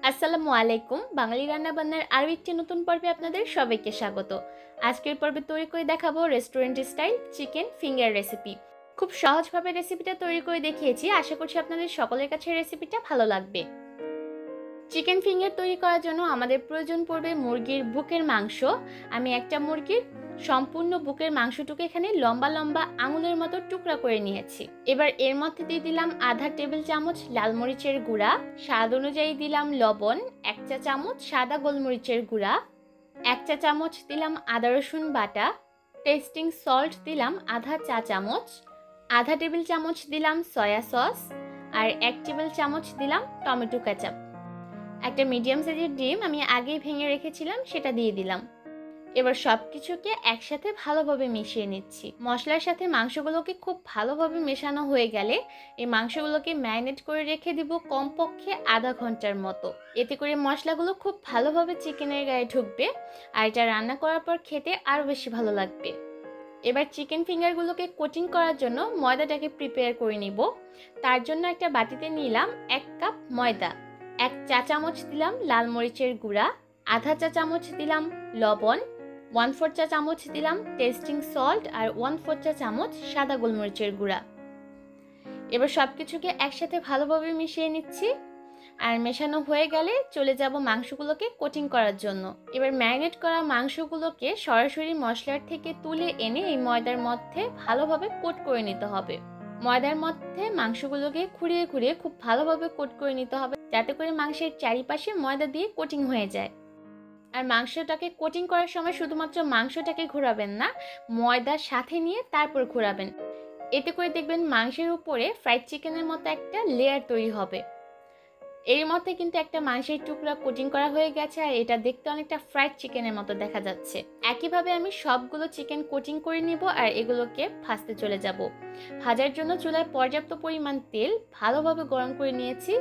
আসসালামু আলাইকুম। বাঙালি রান্নাবান্নার আরও একটি নতুন পর্বে আপনাদের সবাইকে স্বাগত। আজকের পর্বে তৈরি করে দেখাবো restaurant style chicken finger recipe. খুব সহজভাবে রেসিপিটা তৈরি করে দেখিয়েছি। আশা করছি আপনাদের সকলের কাছে রেসিপিটা ভালো লাগবে। চিকেন ফিঙ্গার তৈরি করার জন্য আমাদের প্রয়োজন পড়বে মুরগির বুকের মাংস। আমি একটা মুরগির সম্পূর্ণ বুকের মাংসটুকু এখানে লম্বা লম্বা আঙুলের মতো টুকরা করে নিয়েছি। এবার এর মধ্যে দিয়ে দিলাম আধা টেবিল চামচ লাল মরিচের গুঁড়া, স্বাদ অনুযায়ী দিলাম লবণ, 1 চা চামচ সাদা গোলমরিচের গুঁড়া, 1 চা চামচ দিলাম আদা রসুন বাটা, টেস্টিং সল্ট দিলাম আধা চা চামচ, আধা টেবিল চামচ দিলাম সয়া সস, আর 1 টেবিল চামচ দিলাম টমেটো কেচাপ। একটা মিডিয়াম সাইজের ডিম আমি আগেই ভেঙে রেখেছিলাম, সেটা দিয়ে দিলাম। এবার সব কিছুকে একসাথে ভালোভাবে মিশিয়ে নিচ্ছি। মশলার সাথে মাংসগুলোকে খুব ভালোভাবে মেশানো হয়ে গেলে এই মাংসগুলোকে ম্যারিনেট করে রেখে দিব কমপক্ষে আধা ঘন্টার মতো। এতে করে মশলাগুলো খুব ভালোভাবে চিকেনের গায়ে ঢুকবে আর এটা রান্না করার পর খেতে আরও বেশি ভালো লাগবে। এবার চিকেন ফিঙ্গারগুলোকে কোটিং করার জন্য ময়দাটাকে প্রিপেয়ার করে নিব। তার জন্য একটা বাটিতে নিলাম 1 কাপ ময়দা, 1 চা চামচ দিলাম লাল মরিচের গুঁড়া, আধা চা চামচ দিলাম লবণ, 1/4 চা চামচ দিলাম টেস্টিং সল্ট আর 1/4 চা চামচ সাদা গোলমরিচের গুঁড়া। এবার সব কিছুকে একসাথে ভালোভাবে মিশিয়ে নিচ্ছি। আর মেশানো হয়ে গেলে চলে যাব মাংসগুলোকে কোটিং করার জন্য। এবার ম্যারিনেট করা মাংসগুলোকে সরাসরি মশলার থেকে তুলে এনে এই ময়দার মধ্যে ভালোভাবে কোট করে নিতে হবে। ময়দার মধ্যে মাংসগুলোকে খুঁড়িয়ে খুঁড়িয়ে খুব ভালোভাবে কোট করে নিতে হবে, যাতে করে মাংসের চারিপাশে ময়দা দিয়ে কোটিং হয়ে যায়। আর মাংসটাকে কোটিং করার সময় শুধুমাত্র মাংসটাকে ঘোরাবেন না, ময়দার সাথে নিয়ে তারপর ঘোরাবেন। এতে করে দেখবেন মাংসের উপরে ফ্রাইড চিকেনের মতো একটা লেয়ার তৈরি হবে। এর মধ্যে কিন্তু একটা মাংসের টুকরা কোটিং করা হয়ে গেছে আর এটা দেখতে অনেকটা ফ্রাইড চিকেনের মতো দেখা যাচ্ছে। একইভাবে আমি সবগুলো চিকেন কোটিং করে নিব আর এগুলোকে ভাজতে চলে যাব। ভাজার জন্য চুলায় পর্যাপ্ত পরিমাণ তেল ভালোভাবে গরম করে নিয়েছি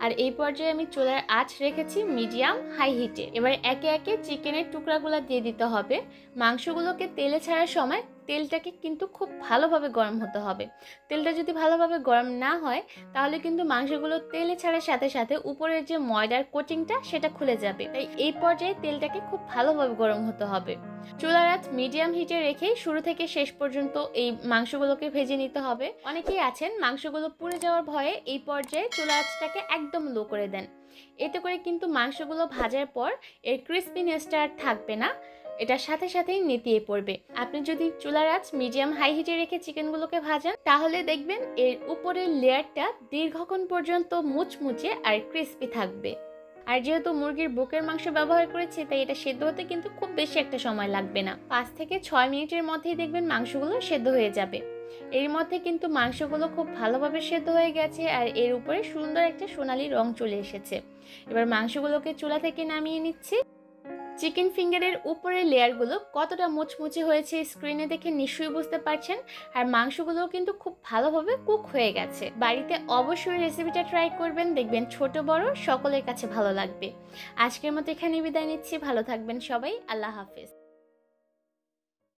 আর এই পর্যায়ে আমি চুলার আঁচ রেখেছি মিডিয়াম হাই হিটে। এবার একে একে চিকেনের টুকরাগুলো দিয়ে দিতে হবে। মাংসগুলোকে তেলে ছাড়ার সময় তেলটাকে কিন্তু খুব ভালোভাবে গরম হতে হবে। তেলটা যদি ভালোভাবে গরম না হয় তাহলে কিন্তু মাংসগুলো তেলে ছাড়ার সাথে সাথে উপরের যে ময়দার কোটিংটা সেটা খুলে যাবে। তাই এই পর্যায়ে তেলটাকে খুব ভালোভাবে গরম হতে হবে। চুলার আঁচ মিডিয়াম হিটে রেখেই শুরু থেকে শেষ পর্যন্ত এই মাংসগুলোকে ভেজে নিতে হবে। অনেকেই আছেন মাংসগুলো পুড়ে যাওয়ার ভয়ে এই পর্যায়ে চুলার আঁচটাকে একদম লো করে দেন। এতে করে কিন্তু মাংসগুলো ভাজার পর এর ক্রিস্পিনেসটা আর থাকবে না, এটার সাথে সাথেই নেতিয়ে পড়বে। আপনি যদি চুলার আঁচ মিডিয়াম হাই হিটে রেখে চিকেনগুলোকে ভাজেন তাহলে দেখবেন এর উপরের লেয়ারটা দীর্ঘক্ষণ পর্যন্ত মুচমুচে আর ক্রিস্পি থাকবে। আর যেহেতু মুরগির বুকের মাংস ব্যবহার করেছি তাই এটা সেদ্ধ হতে কিন্তু খুব বেশি একটা সময় লাগবে না। 5 থেকে 6 মিনিটের মধ্যেই দেখবেন মাংসগুলো সেদ্ধ হয়ে যাবে। এর মধ্যে কিন্তু মাংসগুলো খুব ভালোভাবে সেদ্ধ হয়ে গেছে আর এর উপরে সুন্দর একটা সোনালী রং চলে এসেছে। এবার মাংসগুলোকে চুলা থেকে নামিয়ে নিচ্ছি। চিকেন ফিঙ্গারের উপরের লেয়ারগুলো কতটা মুচমুচে হয়েছে স্ক্রিনে দেখে নিশ্চয়ই বুঝতে পারছেন। আর মাংসগুলো কিন্তু খুব ভালোভাবে কুক হয়ে গেছে। বাড়িতে অবশ্যই রেসিপিটা ট্রাই করবেন, দেখবেন ছোট বড় সকলের কাছে ভালো লাগবে। আজকের মতো এখানে বিদায় নিচ্ছি। ভালো থাকবেন সবাই। আল্লাহ হাফেজ।